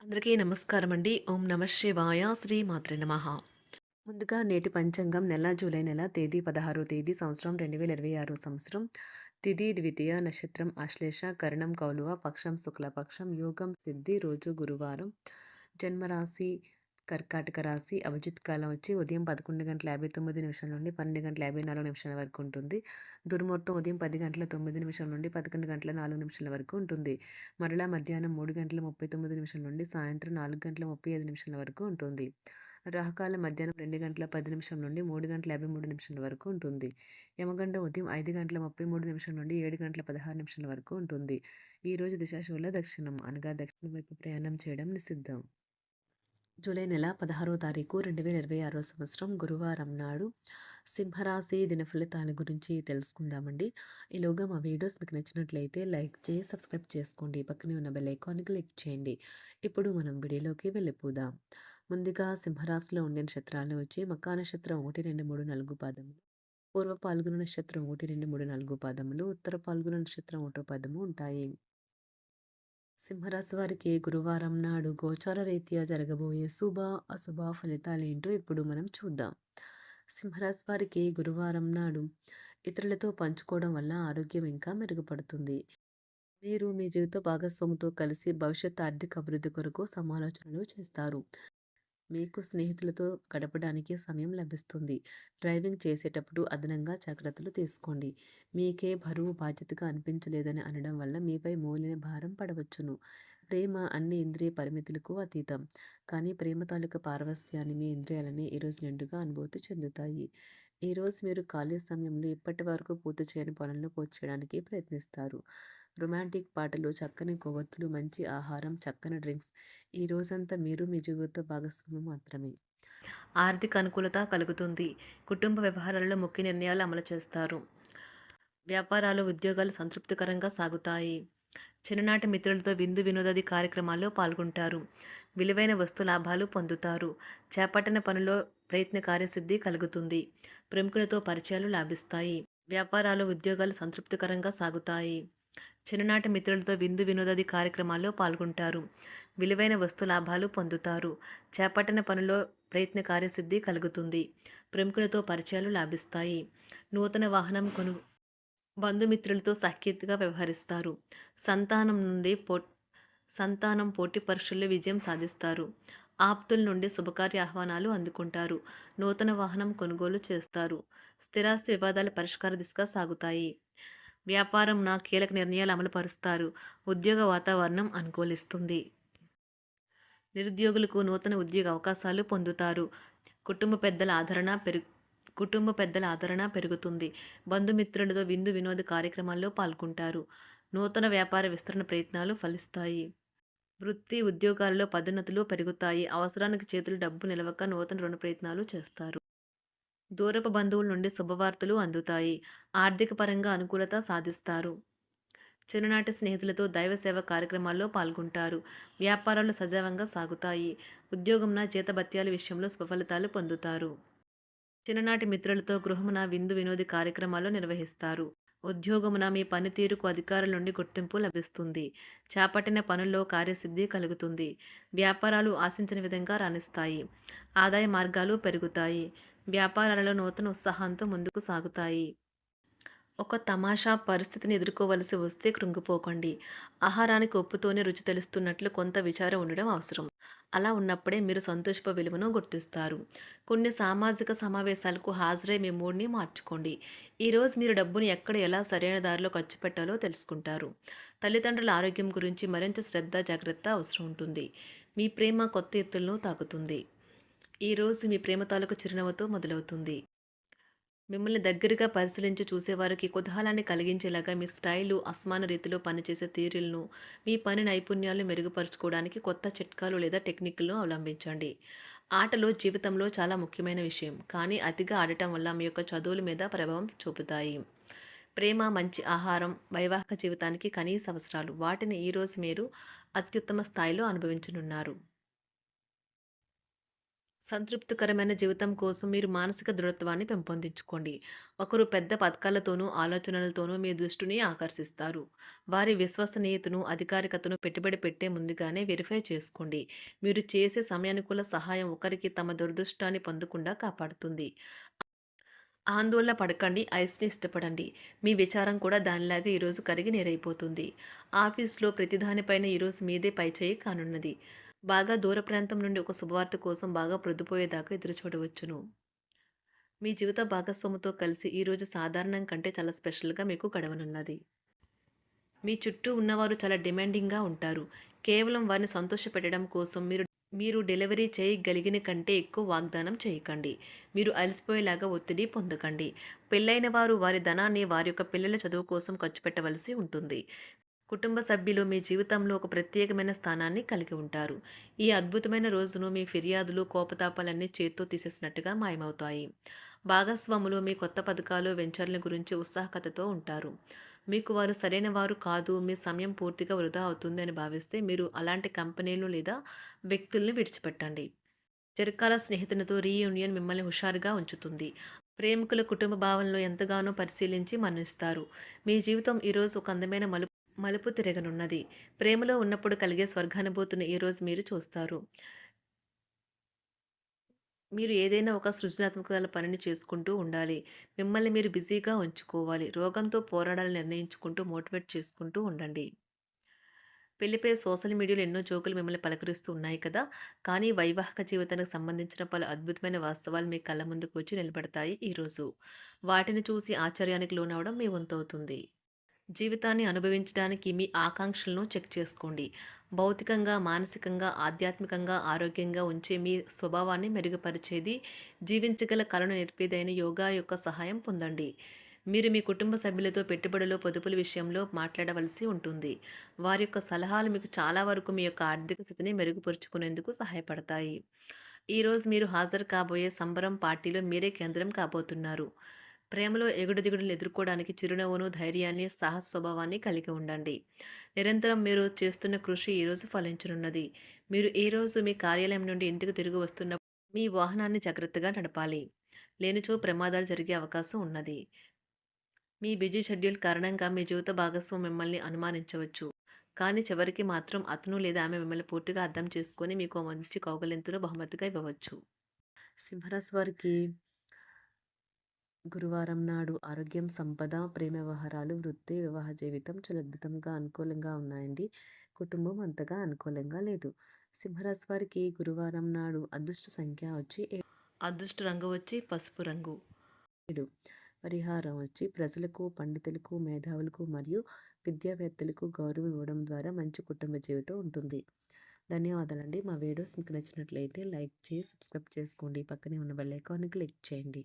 అందరికీ నమస్కారం అండి. ఓం నమ శివాయ. శ్రీ మాత్రే నమః. ముందుగా నేటి పంచాంగం నెల జూలై నెల తేదీ 16 తేదీ సంవత్సరం 2026 సంవత్సరం. తిథి ద్వితీయ నక్షత్రం ఆశ్లేష కరణం కౌలువ పక్షం శుక్లపక్షం యోగం సిద్ధి రోజు గురువారం. జన్మరాశి కర్కాటక రాశి. అభిజిత్ కాలం వచ్చి ఉదయం 11:59 నుండి 12:54 వరకు ఉంటుంది. దుర్ముహూర్తం ఉదయం 10:09 నుండి 11:04 వరకు ఉంటుంది. మరలా మధ్యాహ్నం 3:39 నుండి సాయంత్రం 4:35 వరకు ఉంటుంది. రాహుకాలం మధ్యాహ్నం 2:10 నుండి 3:53 వరకు ఉంటుంది. యమగండం ఉదయం 5:33 నుండి 7:16 వరకు ఉంటుంది. ఈ రోజు దిశాశూల దక్షిణం అనగా దక్షిణం వైపు ప్రయాణం చేయడం నిషిద్ధం. జూలై నెల 16వ తారీఖు 2026 సంవత్సరం గురువారం నాడు సింహరాశి దిన ఫలితాల గురించి తెలుసుకుందామండి. ఈలోగా మా వీడియోస్ మీకు నచ్చినట్లయితే లైక్ చేసి సబ్స్క్రైబ్ చేసుకోండి. పక్కనే ఉన్న బెల్ ఐకాన్ని క్లిక్ చేయండి. ఇప్పుడు మనం వీడియోలోకి వెళ్ళిపోదాం. ముందుగా సింహరాశిలో ఉండే నక్షత్రాలు వచ్చి మకా నక్షత్రం 1, 2, 3, 4 పాదములు, పూర్వ పాల్గొన నక్షత్రం 1, 2, 3, 4 పాదములు, ఉత్తర పాల్గొన నక్షత్రం 1 పాదము ఉంటాయి. సింహరాశి వారికి గురువారం నాడు గోచార రీత్యా జరగబోయే శుభ అశుభ ఫలితాలేంటో ఇప్పుడు మనం చూద్దాం. సింహరాశి వారికి గురువారం నాడు ఇతరులతో పంచుకోవడం వల్ల ఆరోగ్యం ఇంకా మెరుగుపడుతుంది. మీరు మీ జీవిత భాగస్వామితో కలిసి భవిష్యత్ ఆర్థిక అభివృద్ధి కొరకు సమాలోచనలు చేస్తారు. మీకు స్నేహితులతో గడపడానికి సమయం లభిస్తుంది. డ్రైవింగ్ చేసేటప్పుడు అదనంగా జాగ్రత్తలు తీసుకోండి. మీకే బరువు బాధ్యతగా అనిపించలేదని అనడం వల్ల మీపై మోలిన భారం పడవచ్చును. ప్రేమ అన్ని ఇంద్రియ పరిమితులకు అతీతం. కానీ ప్రేమ తాలూకా పారవస్యాన్ని మీ ఇంద్రియాలని ఈరోజు నిండుగా అనుభూతి చెందుతాయి. ఈరోజు మీరు ఖాళీ సమయంలో ఇప్పటి వరకు పూర్తి చేయని పనులను పూర్తి చేయడానికి ప్రయత్నిస్తారు. రొమాంటిక్ పాటలు, చక్కని కొవ్వొత్తులు, మంచి ఆహారం, చక్కని డ్రింక్స్ ఈ రోజంతా మీరు మీ జీవిత భాగస్వామి మాత్రమే. ఆర్థిక అనుకూలత కలుగుతుంది. కుటుంబ వ్యవహారాల్లో ముఖ్య నిర్ణయాలు అమలు చేస్తారు. వ్యాపారాలు, ఉద్యోగాలు సంతృప్తికరంగా సాగుతాయి. చిన్ననాటి మిత్రులతో విందు వినోదాది కార్యక్రమాల్లో పాల్గొంటారు. విలువైన వస్తు లాభాలు పొందుతారు. చేపట్టిన పనిలో ప్రయత్న కార్యసిద్ధి కలుగుతుంది. ప్రముఖులతో పరిచయాలు లాభిస్తాయి. వ్యాపారాలు, ఉద్యోగాలు సంతృప్తికరంగా సాగుతాయి. చిన్ననాటి మిత్రులతో విందు వినోదాది కార్యక్రమాల్లో పాల్గొంటారు. విలువైన వస్తు లాభాలు పొందుతారు. చేపట్టిన పనిలో ప్రయత్న కార్యసిద్ధి కలుగుతుంది. ప్రముఖులతో పరిచయాలు లాభిస్తాయి. నూతన వాహనం బంధుమిత్రులతో సఖ్యతగా వ్యవహరిస్తారు. సంతానం పోటీ పరీక్షల్లో విజయం సాధిస్తారు. ఆప్తుల నుండి శుభకార్య ఆహ్వానాలు అందుకుంటారు. నూతన వాహనం కొనుగోలు చేస్తారు. స్థిరాస్తి వివాదాల పరిష్కార దిశగా సాగుతాయి. వ్యాపారంన కీలక నిర్ణయాలు అమలుపరుస్తారు. ఉద్యోగ వాతావరణం అనుకూలిస్తుంది. నిరుద్యోగులకు నూతన ఉద్యోగ అవకాశాలు పొందుతారు. కుటుంబ పెద్దల ఆదరణ పెరుగుతుంది. బంధుమిత్రులతో విందు వినోద కార్యక్రమాల్లో పాల్గొంటారు. నూతన వ్యాపార విస్తరణ ప్రయత్నాలు ఫలిస్తాయి. వృత్తి ఉద్యోగాల్లో పదోన్నతులు పెరుగుతాయి. అవసరానికి చేతులు డబ్బు నిలవక నూతన రుణ ప్రయత్నాలు చేస్తారు. దూరపు బంధువుల నుండి శుభవార్తలు అందుతాయి. ఆర్థిక పరంగా అనుకూలత సాధిస్తారు. చిన్ననాటి స్నేహితులతో దైవ సేవ కార్యక్రమాల్లో పాల్గొంటారు. వ్యాపారాలు సజావంగా సాగుతాయి. ఉద్యోగంన జీతభత్యాల విషయంలో స్వఫలితాలు పొందుతారు. చిన్ననాటి మిత్రులతో గృహమున విందు వినోది కార్యక్రమాలు నిర్వహిస్తారు. ఉద్యోగమున మీ పనితీరుకు అధికారుల నుండి గుర్తింపు లభిస్తుంది. చేపట్టిన పనుల్లో కార్యసిద్ధి కలుగుతుంది. వ్యాపారాలు ఆశించిన విధంగా రాణిస్తాయి. ఆదాయ మార్గాలు పెరుగుతాయి. వ్యాపారాలలో నూతన ఉత్సాహంతో ముందుకు సాగుతాయి. ఒక తమాషా పరిస్థితిని ఎదుర్కోవలసి వస్తే కృంగిపోకండి. ఆహారానికి ఉప్పుతోనే రుచి తెలుస్తున్నట్లు కొంత విచారం ఉండడం అవసరం. అలా ఉన్నప్పుడే మీరు సంతోషపు విలువను గుర్తిస్తారు. కొన్ని సామాజిక సమావేశాలకు హాజరై మీ మూడ్ని మార్చుకోండి. ఈరోజు మీరు డబ్బుని ఎక్కడ ఎలా సరైన దారిలో ఖర్చు పెట్టాలో తెలుసుకుంటారు. తల్లిదండ్రుల ఆరోగ్యం గురించి మరింత శ్రద్ధ జాగ్రత్త అవసరం ఉంటుంది. మీ ప్రేమ కొత్త ఎత్తులను తాకుతుంది. ఈరోజు మీ ప్రేమ తాలూకు చిరునవ్వుతో మొదలవుతుంది. మిమ్మల్ని దగ్గరగా పరిశీలించి చూసేవారికి కుతూహలాన్ని కలిగించేలాగా మీ స్టైలు, అసమాన రీతిలో పనిచేసే తీరులను, మీ పని నైపుణ్యాలను మెరుగుపరుచుకోవడానికి కొత్త చిట్కాలు లేదా టెక్నిక్లను అవలంబించండి. ఆటలు జీవితంలో చాలా ముఖ్యమైన విషయం, కానీ అతిగా ఆడటం వల్ల మీ యొక్క చదువుల మీద ప్రభావం చూపుతాయి. ప్రేమ, మంచి ఆహారం, వైవాహిక జీవితానికి కనీస అవసరాలు. వాటిని ఈరోజు మీరు అత్యుత్తమ స్థాయిలో అనుభవించనున్నారు. సంతృప్తికరమైన జీవితం కోసం మీరు మానసిక దృఢత్వాన్ని పెంపొందించుకోండి. ఒకరు పెద్ద పథకాలతోనూ, ఆలోచనలతోనూ మీ దృష్టిని ఆకర్షిస్తారు. వారి విశ్వసనీయతను, అధికారికతను పెట్టుబడి పెట్టే ముందుగానే వెరిఫై చేసుకోండి. మీరు చేసే సమయానుకూల సహాయం ఒకరికి తమ దురదృష్టాన్ని పొందకుండా కాపాడుతుంది. ఆందోళన పడకండి. ఐస్‌ని ఇష్టపడండి. మీ విచారం కూడా దానిలాగే ఈరోజు కరిగి నీరైపోతుంది. ఆఫీస్‌లో ప్రతి దానిపైన ఈరోజు మీదే పైచేయి కానున్నది. బాగా దూర ప్రాంతం నుండి ఒక శుభవార్త కోసం బాగా ప్రొద్దుపోయేదాకా ఎదురుచూడవచ్చును. మీ జీవిత భాగస్వామితో కలిసి ఈరోజు సాధారణం కంటే చాలా స్పెషల్‌గా మీకు గడవనున్నది. మీ చుట్టూ ఉన్నవారు చాలా డిమాండింగ్‌గా ఉంటారు. కేవలం వారిని సంతోషపెట్టడం కోసం మీరు మీరు డెలివరీ చేయగలిగిన కంటే ఎక్కువ వాగ్దానం చేయకండి. మీరు అలసిపోయేలాగా ఒత్తిడి పొందకండి. పెళ్ళైన వారు వారి ధనాన్ని వారి యొక్క పిల్లల చదువు కోసం ఖర్చు పెట్టవలసి ఉంటుంది. కుటుంబ సభ్యులు మీ జీవితంలో ఒక ప్రత్యేకమైన స్థానాన్ని కలిగి ఉంటారు. ఈ అద్భుతమైన రోజును మీ ఫిర్యాదులు, కోపతాపాలన్నీ చేత్తో తీసేసినట్టుగా మాయమవుతాయి. భాగస్వాములు మీ కొత్త పథకాలు, వెంచర్ల గురించి ఉత్సాహకతతో ఉంటారు. మీకు వారు సరైన వారు కాదు, మీ సమయం పూర్తిగా వృధా అవుతుంది అని భావిస్తే మీరు అలాంటి కంపెనీలు లేదా వ్యక్తుల్ని విడిచిపెట్టండి. చిరకాల స్నేహితునితో రీయూనియన్ మిమ్మల్ని హుషారుగా ఉంచుతుంది. ప్రేమికుల కుటుంబ భావనలు ఎంతగానో పరిశీలించి మన్నిస్తారు. మీ జీవితం ఈరోజు ఒక అందమైన మలుపు తిరగనున్నది. ప్రేమలో ఉన్నప్పుడు కలిగే స్వర్గానుభూతిని ఈరోజు మీరు చూస్తారు. మీరు ఏదైనా ఒక సృజనాత్మక పనిని చేసుకుంటూ ఉండాలి. మిమ్మల్ని మీరు బిజీగా ఉంచుకోవాలి. రోగంతో పోరాడాలని నిర్ణయించుకుంటూ మోటివేట్ చేసుకుంటూ ఉండండి. పెళ్లిపై సోషల్ మీడియాలో ఎన్నో జోకులు మిమ్మల్ని పలకరిస్తూ ఉన్నాయి కదా! కానీ వైవాహిక జీవితానికి సంబంధించిన పలు అద్భుతమైన వాస్తవాలు మీ కళ్ళ ముందుకు వచ్చి నిలబడతాయి ఈరోజు. వాటిని చూసి ఆశ్చర్యానికి లోనవ్వడం మీ వంతవుతుంది. జీవితాన్ని అనుభవించడానికి మీ ఆకాంక్షలను చెక్ చేసుకోండి. భౌతికంగా, మానసికంగా, ఆధ్యాత్మికంగా ఆరోగ్యంగా ఉంచే మీ స్వభావాన్ని మెరుగుపరిచేది, జీవించగల కళను నేర్పేదైన యోగా యొక్క సహాయం పొందండి. మీరు మీ కుటుంబ సభ్యులతో పెట్టుబడులు, పొదుపుల విషయంలో మాట్లాడవలసి ఉంటుంది. వారి యొక్క సలహాలు మీకు చాలా వరకు మీ యొక్క ఆర్థిక స్థితిని మెరుగుపరుచుకునేందుకు సహాయపడతాయి. ఈరోజు మీరు హాజరు కాబోయే సంబరం పార్టీలో మీరే కేంద్రం కాబోతున్నారు. ప్రేమలో ఎగుడుదిగుడులను ఎదుర్కోవడానికి చిరునవ్వును, ధైర్యాన్ని, సాహస స్వభావాన్ని కలిగి ఉండండి. నిరంతరం మీరు చేస్తున్న కృషి ఈరోజు ఫలించనున్నది. మీరు ఈరోజు మీ కార్యాలయం నుండి ఇంటికి తిరిగి వస్తున్నప్పుడు మీ వాహనాన్ని జాగ్రత్తగా నడపాలి. లేనిచో ప్రమాదాలు జరిగే అవకాశం ఉన్నది. మీ బిజీ షెడ్యూల్ కారణంగా మీ జీవిత భాగస్వామి మిమ్మల్ని అనుమానించవచ్చు. కానీ చివరికి మాత్రం అతను లేదా ఆమె మిమ్మల్ని పూర్తిగా అర్థం చేసుకొని మీకు ఓ మంచి కౌగిలింతను బహుమతిగా ఇవ్వవచ్చు. సింహరాశి వారికి గురువారం నాడు ఆరోగ్యం, సంపద, ప్రేమ వ్యవహారాలు, వృత్తి, వివాహ జీవితం చాలా అద్భుతంగా అనుకూలంగా ఉన్నాయండి. కుటుంబం అంతగా అనుకూలంగా లేదు. సింహరాశి వారికి గురువారం నాడు అదృష్ట సంఖ్య వచ్చి అదృష్ట రంగు వచ్చి పసుపు రంగు. 7. పరిహారం వచ్చి ప్రజలకు, పండితులకు, మేధావులకు మరియు విద్యావేత్తలకు గౌరవం ఇవ్వడం ద్వారా మంచి కుటుంబ జీవితం ఉంటుంది. ధన్యవాదాలండి. మా వీడియోస్ మీకు నచ్చినట్లయితే లైక్ చేసి, సబ్స్క్రైబ్ చేసుకోండి. పక్కనే ఉన్న బెల్ ఐకాన్ని క్లిక్ చేయండి.